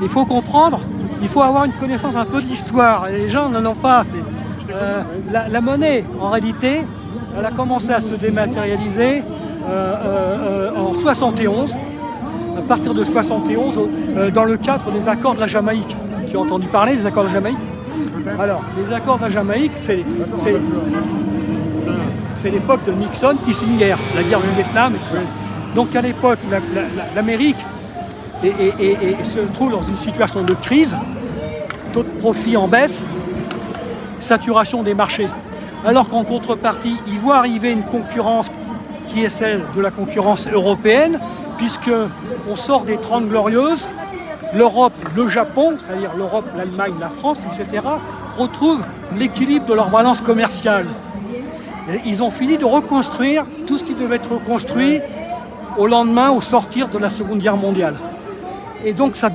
Il faut comprendre, il faut avoir une connaissance un peu de l'histoire. Et les gens n'en ont pas. La monnaie, en réalité, elle a commencé à se dématérialiser en 71, à partir de 71, dans le cadre des accords de la Jamaïque. Tu as entendu parler des accords de Jamaïque? Alors, les accords de la Jamaïque, c'est l'époque de Nixon, Kissinger, la guerre du Vietnam. Donc à l'époque, l'Amérique se trouve dans une situation de crise, taux de profit en baisse, saturation des marchés. Alors qu'en contrepartie, ils voient arriver une concurrence qui est celle de la concurrence européenne, puisqu'on sort des 30 glorieuses, l'Europe, le Japon, c'est-à-dire l'Europe, l'Allemagne, la France, etc., retrouvent l'équilibre de leur balance commerciale. Et ils ont fini de reconstruire tout ce qui devait être reconstruit au lendemain, au sortir de la Seconde Guerre mondiale. Et donc ça